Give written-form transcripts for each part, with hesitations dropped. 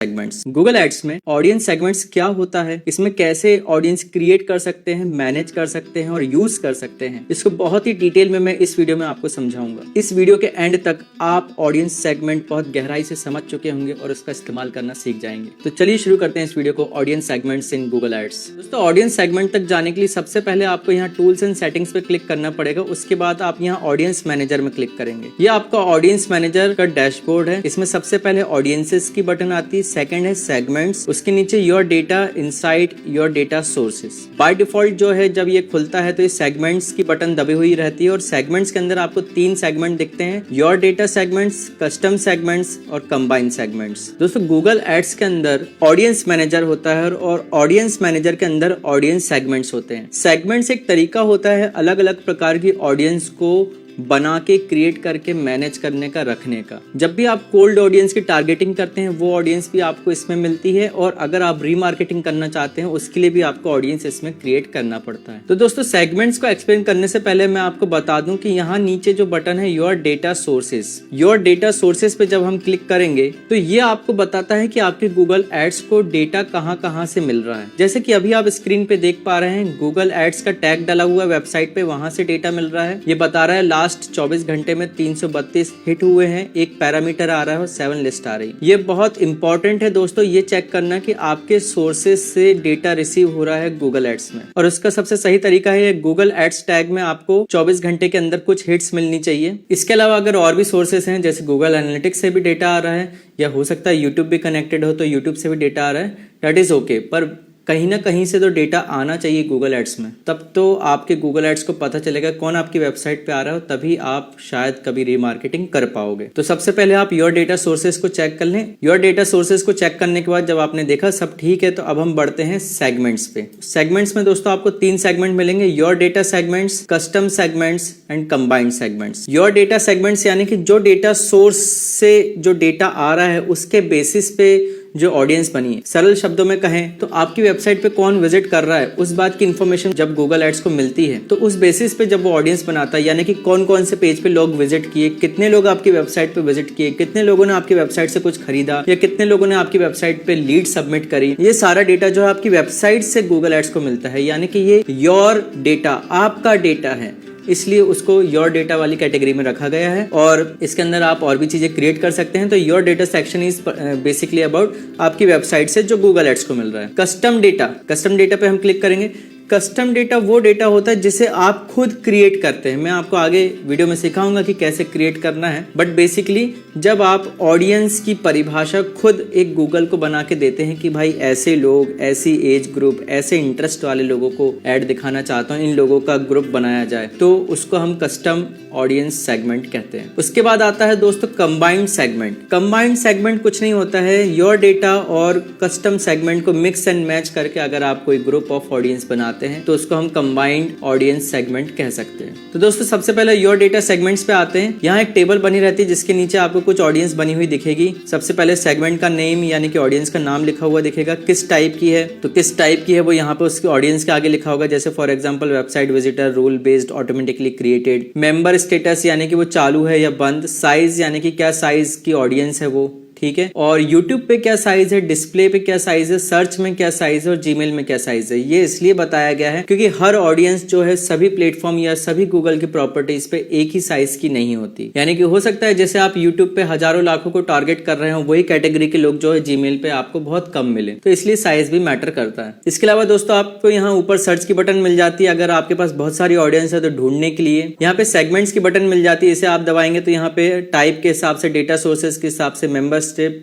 Segments. Google ads में audience segments क्या होता है, इसमें कैसे ऑडियंस क्रिएट कर सकते हैं, मैनेज कर सकते हैं और यूज कर सकते हैं, इसको बहुत ही डिटेल में मैं इस वीडियो में आपको समझाऊंगा। इस वीडियो के एंड तक आप ऑडियंस सेगमेंट बहुत गहराई से समझ चुके होंगे और उसका इस्तेमाल करना सीख जाएंगे। तो चलिए शुरू करते हैं इस वीडियो को, audience segments in Google Ads. दोस्तों, ऑडियंस सेगमेंट तक जाने के लिए सबसे पहले आपको यहाँ टूल्स एंड सेटिंग्स पे क्लिक करना पड़ेगा। उसके बाद आप यहाँ ऑडियंस मैनेजर में क्लिक करेंगे। ये आपका ऑडियंस मैनेजर का डैशबोर्ड है। इसमें सबसे पहले ऑडियंसेस की बटन आती है, सेकंड है सेगमेंट्स, उसके नीचे your data inside your data sources. By default जो है जब ये खुलता है तो ये सेगमेंट्स की बटन दबी हुई रहती है और सेगमेंट्स के अंदर आपको 3 सेगमेंट दिखते हैं, your data segments, custom segments और कंबाइन सेगमेंट्स। दोस्तों, गूगल एड्स के अंदर ऑडियंस मैनेजर होता है और ऑडियंस मैनेजर के अंदर ऑडियंस सेगमेंट्स होते हैं। सेगमेंट्स एक तरीका होता है अलग अलग प्रकार की ऑडियंस को बना के क्रिएट करके मैनेज करने का, रखने का। जब भी आप कोल्ड ऑडियंस की टारगेटिंग करते हैं वो ऑडियंस भी आपको इसमें मिलती है और अगर आप रीमार्केटिंग करना चाहते हैं उसके लिए भी आपको ऑडियंस इसमें क्रिएट करना पड़ता है। तो दोस्तों, सेगमेंट्स को एक्सप्लेन करने से पहले मैं आपको बता दूं कि यहाँ नीचे जो बटन है your data sources, your data sources पे जब हम क्लिक करेंगे तो ये आपको बताता है कि आपके गूगल एड्स को डेटा कहाँ से मिल रहा है। जैसे कि अभी आप स्क्रीन पे देख पा रहे हैं, गूगल एड्स का टैग डाला हुआ है वेबसाइट पे, वहां से डेटा मिल रहा है। ये बता रहा है लास्ट 24 घंटे में 332 हिट हुए हैं, एक पैरामीटर आ रहा है और 7 लिस्ट आ रही। ये बहुत इंपॉर्टेंट है दोस्तों, ये चेक करना कि आपके सोर्सेस से डेटा रिसीव हो रहा है गूगल एड्स में। और उसका सबसे सही तरीका है गूगल एड्स टैग में आपको 24 घंटे के अंदर कुछ हिट्स मिलनी चाहिए। इसके अलावा अगर और भी सोर्सेस हैं जैसे गूगल एनालिटिक्स से भी डेटा आ रहा है या हो सकता है यूट्यूब भी कनेक्टेड हो तो यूट्यूब से भी डेटा आ रहा है, दैट इज ओके। पर कहीं ना कहीं से तो डेटा आना चाहिए गूगल एड्स में, तब तो आपके गूगल एड्स को पता चलेगा कौन आपकी वेबसाइट पे आ रहा हो, तभी आप शायद कभी रीमार्केटिंग कर पाओगे। तो सबसे पहले आप योर डेटा सोर्सेस को चेक कर लें। योर डेटा सोर्सेस को चेक करने के बाद जब आपने देखा सब ठीक है तो अब हम बढ़ते हैं सेगमेंट्स पे। सेगमेंट्स में दोस्तों आपको 3 सेगमेंट मिलेंगे, your data segments, custom segments and combined segments. Your data segments यानी कि जो डेटा सोर्स से जो डेटा आ रहा है उसके बेसिस पे जो ऑडियंस बनी है। सरल शब्दों में कहें तो आपकी वेबसाइट पे कौन विजिट कर रहा है उस बात की इन्फॉर्मेशन जब गूगल एड्स को मिलती है तो उस बेसिस पे जब वो ऑडियंस बनाता है, यानी कि कौन कौन से पेज पे लोग विजिट किए, कितने लोग आपकी वेबसाइट पे विजिट किए, कितने लोगों ने आपकी वेबसाइट से कुछ खरीदा या कितने लोगों ने आपकी वेबसाइट पे लीड सबमिट करी, ये सारा डेटा जो है आपकी वेबसाइट से गूगल एड्स को मिलता है। यानी कि ये योर डेटा, आपका डेटा है, इसलिए उसको योर डेटा वाली कैटेगरी में रखा गया है। और इसके अंदर आप और भी चीजें क्रिएट कर सकते हैं। तो your data section is basically about आपकी वेबसाइट से जो गूगल एड्स को मिल रहा है। कस्टम डेटा पे हम क्लिक करेंगे। कस्टम डेटा वो डेटा होता है जिसे आप खुद क्रिएट करते हैं। मैं आपको आगे वीडियो में सिखाऊंगा कि कैसे क्रिएट करना है, बट बेसिकली जब आप ऑडियंस की परिभाषा खुद एक गूगल को बना के देते हैं कि भाई ऐसे लोग, ऐसी एज ग्रुप, ऐसे इंटरेस्ट वाले लोगों को ऐड दिखाना चाहता हूँ, इन लोगों का ग्रुप बनाया जाए, तो उसको हम कस्टम ऑडियंस सेगमेंट कहते हैं। उसके बाद आता है दोस्तों कंबाइंड सेगमेंट। कंबाइंड सेगमेंट कुछ नहीं होता है, योर डेटा और कस्टम सेगमेंट को मिक्स एंड मैच करके अगर आप कोई ग्रुप ऑफ ऑडियंस बनाते हैं तो उसको हम कंबाइंड ऑडियंस सेगमेंट कह सकते हैं। तो दोस्तों, सबसे पहले योर डेटा सेगमेंट्स पे आते हैं। यहाँ एक टेबल बनी रहती है जिसके नीचे आपको कुछ ऑडियंस बनी हुई दिखेगी। सबसे पहले सेगमेंट का नेम यानी कि ऑडियंस का नाम लिखा हुआ दिखेगा, किस टाइप की है तो किस टाइप की है वो यहाँ पे उसके ऑडियंस के आगे लिखा होगा। जैसे for example website visitor, rule based, automatically created. Member status यानी कि वो चालू है या बंद। साइज यानी कि क्या साइज की ऑडियंस है वो, ठीक है। और YouTube पे क्या साइज है, डिस्प्ले पे क्या साइज है, सर्च में क्या साइज है और जीमेल में क्या साइज है। ये इसलिए बताया गया है क्योंकि हर ऑडियंस जो है सभी प्लेटफॉर्म या सभी गूगल की प्रॉपर्टीज पे एक ही साइज की नहीं होती। यानी कि हो सकता है जैसे आप YouTube पे हजारों लाखों को टारगेट कर रहे हो, वही कैटेगरी के लोग जो है जीमेल पे आपको बहुत कम मिले, तो इसलिए साइज भी मैटर करता है। इसके अलावा दोस्तों आपको यहाँ ऊपर सर्च की बटन मिल जाती है। अगर आपके पास बहुत सारी ऑडियंस है तो ढूंढने के लिए यहाँ पे सेगमेंट्स की बटन मिल जाती है। इसे आप दबाएंगे तो यहाँ पे टाइप के हिसाब से, डेटा सोर्सेस के हिसाब से,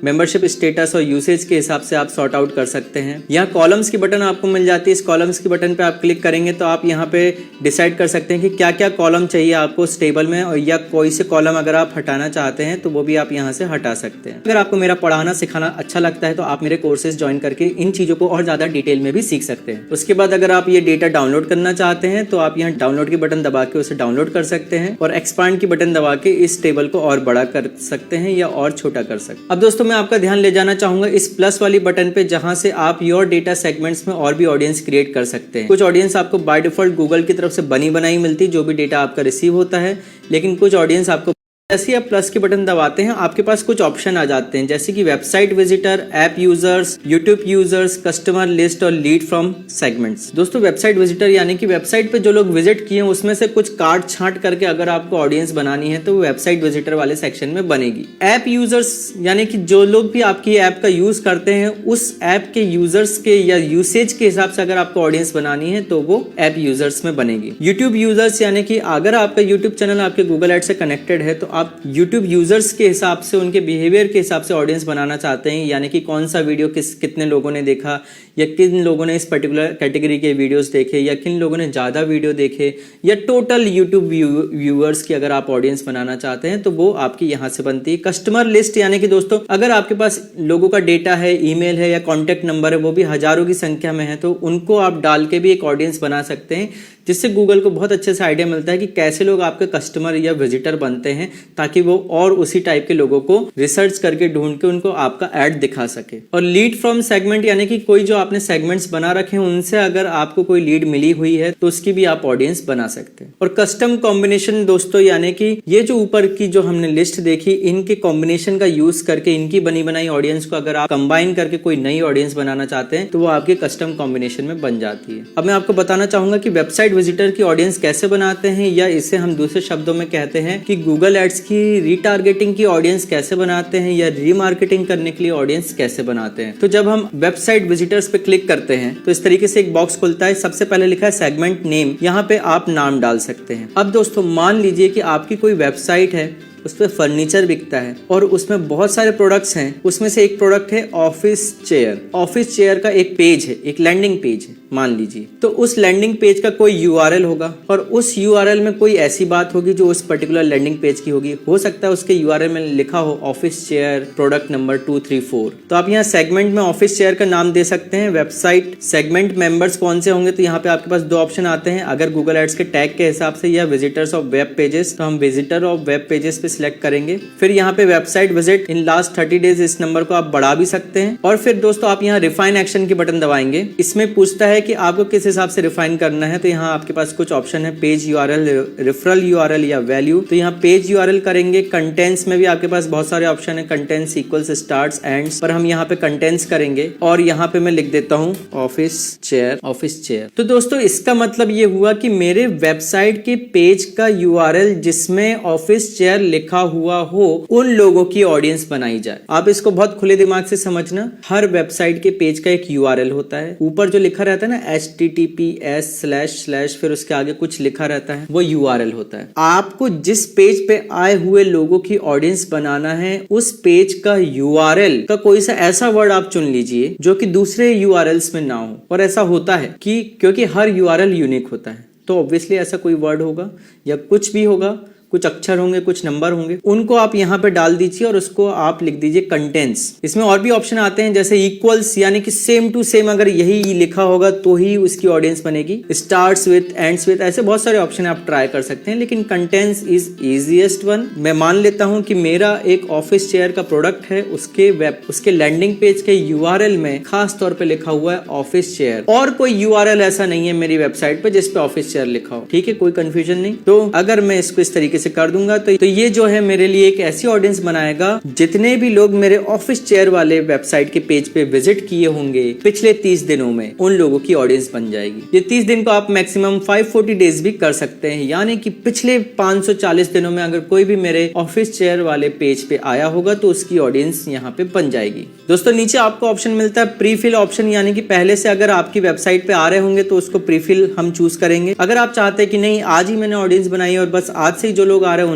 मेंबरशिप स्टेटस और यूसेज के हिसाब से आप सॉर्ट आउट कर सकते हैं। यहाँ कॉलम्स की बटन आपको मिल जाती है। इस कॉलम्स की बटन पे आप क्लिक करेंगे तो आप यहाँ पे डिसाइड कर सकते हैं कि क्या क्या कॉलम चाहिए आपको उस टेबल में, और या कोई से कॉलम अगर आप हटाना चाहते हैं तो वो भी आप यहाँ से हटा सकते हैं। अगर आपको मेरा पढ़ाना सिखाना अच्छा लगता है तो आप मेरे कोर्सेज ज्वाइन करके इन चीजों को और ज्यादा डिटेल में भी सीख सकते हैं। उसके बाद अगर आप ये डेटा डाउनलोड करना चाहते हैं तो आप यहाँ डाउनलोड की बटन दबा के उसे डाउनलोड कर सकते हैं और एक्सपांड की बटन दबा के इस टेबल को और बड़ा कर सकते हैं या और छोटा कर सकते हैं। अब दोस्तों, मैं आपका ध्यान ले जाना चाहूंगा इस प्लस वाली बटन पे, जहां से आप योर डेटा सेगमेंट्स में और भी ऑडियंस क्रिएट कर सकते हैं। कुछ ऑडियंस आपको बाय डिफॉल्ट गूगल की तरफ से बनी बनाई मिलती है जो भी डेटा आपका रिसीव होता है, लेकिन कुछ ऑडियंस आपको जैसे आप प्लस के बटन दबाते हैं आपके पास कुछ ऑप्शन आ जाते हैं, जैसे कि website visitor, app users, YouTube users, customer list और लीड फ्रॉम सेगमेंट्स। दोस्तों वेबसाइट विजिटर यानी कि वेबसाइट पे जो लोग विजिट किए हैं उसमें से कुछ काट छांट करके अगर आपको ऑडियंस बनानी है तो वो वेबसाइट विजिटर वाले सेक्शन में बनेगी। ऐप यूजर्स यानी कि जो लोग भी आपकी ऐप का यूज करते हैं उस ऐप के यूजर्स के या यूसेज के हिसाब से अगर आपको ऑडियंस बनानी है तो वो ऐप यूजर्स में बनेगी। यूट्यूब यूजर्स यानी कि अगर आपका यूट्यूब चैनल आपके गूगल एड से कनेक्टेड है तो आप YouTube यूजर्स के हिसाब से, उनके बिहेवियर के हिसाब से ऑडियंस बनाना चाहते हैं, यानी कि कौन सा वीडियो कितने लोगों ने देखा या किन लोगों ने इस पर्टिकुलर कैटेगरी के वीडियोस देखे या किन लोगों ने ज़्यादा वीडियो देखे या टोटल YouTube व्यूअर्स की अगर आप ऑडियंस बनाना चाहते हैं तो वो आपकी यहाँ से बनती है। कस्टमर लिस्ट यानी कि दोस्तों अगर आपके पास लोगों का डेटा है, ईमेल है या कॉन्टैक्ट नंबर है, वो भी हजारों की संख्या में है, तो उनको आप डाल के भी एक ऑडियंस बना सकते हैं, जिससे गूगल को बहुत अच्छे से आइडिया मिलता है कि कैसे लोग आपके कस्टमर या विजिटर बनते हैं, ताकि वो और उसी टाइप के लोगों को रिसर्च करके ढूंढ के उनको आपका ऐड दिखा सके। और लीड फ्रॉम सेगमेंट यानी कि कोई जो आपने सेगमेंट्स बना रखे हैं उनसे अगर आपको कोई लीड मिली हुई है तो उसकी भी आप ऑडियंस बना सकते हैं। और कस्टम कॉम्बिनेशन दोस्तों यानी कि ये जो ऊपर की जो हमने लिस्ट देखी, इनके कॉम्बिनेशन का यूज करके इनकी बनी बनाई ऑडियंस को अगर आप कंबाइन करके कोई नई ऑडियंस बनाना चाहते हैं तो वो आपके कस्टम कॉम्बिनेशन में बन जाती है। अब मैं आपको बताना चाहूंगा कि वेबसाइट विजिटर की ऑडियंस कैसे बनाते हैं, या इसे हम दूसरे शब्दों में कहते हैं कि गूगल एड्स की रीटारगेटिंग की ऑडियंस कैसे बनाते हैं या रीमार्केटिंग करने के लिए ऑडियंस कैसे बनाते हैं। तो जब हम वेबसाइट विजिटर्स पे क्लिक करते हैं तो इस तरीके से एक बॉक्स खुलता है। सबसे पहले लिखा है सेगमेंट नेम, यहाँ पे आप नाम डाल सकते हैं। अब दोस्तों मान लीजिए कि आपकी कोई वेबसाइट है, उस पर फर्नीचर बिकता है और उसमें बहुत सारे प्रोडक्ट्स हैं, उसमें से एक प्रोडक्ट है ऑफिस चेयर। ऑफिस चेयर का एक पेज है, एक लैंडिंग पेज है मान लीजिए, तो उस लैंडिंग पेज का कोई यूआरएल होगा और उस यूआरएल में कोई ऐसी बात होगी जो उस पर्टिकुलर लैंडिंग पेज की होगी। हो सकता है उसके यूआरएल में लिखा हो ऑफिस चेयर प्रोडक्ट नंबर 234। तो आप यहाँ सेगमेंट में ऑफिस चेयर का नाम दे सकते हैं। वेबसाइट सेगमेंट मेंबर्स कौन से होंगे, तो यहाँ पे आपके पास दो ऑप्शन आते हैं, अगर गूगल एड्स के टैग के हिसाब से या विजिटर्स ऑफ वेब पेजेस, तो हम विजिटर ऑफ वेब पेजेस पे सिलेक्ट करेंगे। फिर यहाँ पे website visit in last 30 days, इस नंबर को आप बढ़ा भी सकते हैं। और फिर दोस्तों आप यहाँ रिफाइन एक्शन की बटन दबाएंगे। इसमें पूछता है कि आपको किस हिसाब से रिफाइन करना है, तो यहाँ आपके पास कुछ ऑप्शन है, पेज यूआरएल, रेफरल यूआरएल या वैल्यू। तो यहाँ पेज यूआरएल करेंगे। कंटेंट्स में भी आपके पास बहुत सारे ऑप्शन है, कंटेंट्स इक्वल्स स्टार्ट्स एंड्स, पर हम यहाँ पे कंटेंट्स करेंगे और यहाँ पे मैं लिख देता हूँ ऑफिस चेयर, ऑफिस चेयर। तो दोस्तों इसका मतलब ये हुआ कि मेरे वेबसाइट के पेज का यूआरएल जिसमें ऑफिस चेयर लिखा हुआ हो उन लोगों की ऑडियंस बनाई जाए। आप इसको बहुत खुले दिमाग से समझना, हर वेबसाइट के पेज का एक यूआरएल होता है, ऊपर जो लिखा रहता है ना https// फिर उसके आगे कुछ लिखा रहता है, वो यूआरएल होता है। आपको जिस पेज पे आए हुए लोगों की ऑडियंस बनाना है उस पेज का यूआरएल का कोई सा ऐसा वर्ड आप चुन लीजिए जो कि दूसरे यूआरएल्स में ना हो। और ऐसा होता है कि क्योंकि हर यूआरएल यूनिक होता है, तो ऑब्वियसली ऐसा कोई वर्ड होगा या कुछ भी होगा, कुछ अक्षर होंगे, कुछ नंबर होंगे, उनको आप यहाँ पे डाल दीजिए और उसको आप लिख दीजिए कंटेंट्स। इसमें और भी ऑप्शन आते हैं जैसे इक्वल्स यानी कि सेम टू सेम, अगर यही लिखा होगा तो ही उसकी ऑडियंस बनेगी। स्टार्ट्स विथ, एंड्स विथ, ऐसे बहुत सारे ऑप्शन आप ट्राई कर सकते हैं, लेकिन कंटेंट्स इज इजीएस्ट वन। मैं मान लेता हूँ कि मेरा एक ऑफिस चेयर का प्रोडक्ट है, उसके लैंडिंग पेज के यूआरएल में खास तौर पे लिखा हुआ है ऑफिस चेयर, और कोई यूआरएल ऐसा नहीं है मेरी वेबसाइट पे जिसपे ऑफिस चेयर लिखा हो। ठीक है, कोई कंफ्यूजन नहीं। तो अगर मैं इसको इस तरीके से कर दूंगा तो ये जो है मेरे लिए एक ऐसी ऑडियंस बनाएगा, जितने भी लोग मेरे ऑफिस चेयर वाले वेबसाइट के पेज पे विजिट किए होंगे पिछले 30 दिनों में, उन लोगों की ऑडियंस बन जाएगी। ये 30 दिन को आप मैक्सिमम 540 डेज भी कर सकते हैं, यानी कि पिछले 540 दिनों में अगर कोई भी मेरे ऑफिस चेयर वाले पेज पे आया होगा तो उसकी ऑडियंस यहाँ पे बन जाएगी। दोस्तों नीचे आपको ऑप्शन मिलता है प्रीफिल ऑप्शन, यानी कि पहले से अगर आपकी वेबसाइट पे आ रहे होंगे तो उसको प्रीफिल हम चूज करेंगे। अगर आप चाहते हैं कि नहीं आज ही मैंने ऑडियंस बनाई और बस आज से ही जो लोग आ रहे हैं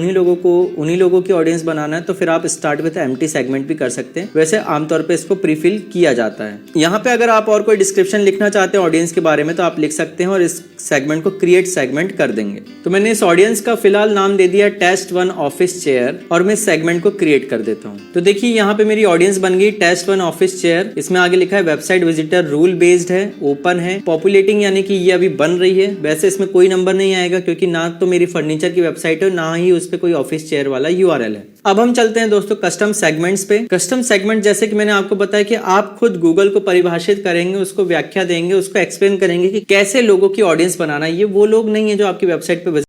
उन्हीं लोगों की ऑडियंस बनाना है, तो फिर आप स्टार्ट विद एम्प्टी सेगमेंट भी कर सकते हैं। वैसे आमतौर पे इसको प्रीफिल किया जाता है। यहाँ पे अगर आप और कोई डिस्क्रिप्शन लिखना चाहते हैं ऑडियंस के बारे में तो आप लिख सकते हैं और इस सेगमेंट को क्रिएट सेगमेंट कर देंगे। तो मैंने इस ऑडियंस का फिलहाल नाम दे दिया टेस्ट 1 ऑफिस चेयर और मैं सेगमेंट को क्रिएट कर देता हूँ। तो देखिए यहाँ पे मेरी ऑडियंस बन गई टेस्ट 1 ऑफिस चेयर। इसमें आगे लिखा है वेबसाइट विजिटर, रूल बेस्ड है, ओपन है, पॉपुलेटिंग यानी कि ये अभी बन रही है। वैसे इसमें कोई नंबर नहीं आएगा क्योंकि ना तो मेरी फर्नीचर की वेबसाइट है ना ही उस पर कोई ऑफिस चेयर वाला यूआरएल है। अब हम चलते हैं दोस्तों कस्टम सेगमेंट्स पे। कस्टम सेगमेंट जैसे कि मैंने आपको बताया कि आप खुद गूगल को परिभाषित करेंगे, उसको व्याख्या देंगे, उसको एक्सप्लेन करेंगे कि कैसे लोगों की ऑडियंस बनाना है। ये वो लोग नहीं है जो आपकी वेबसाइट पे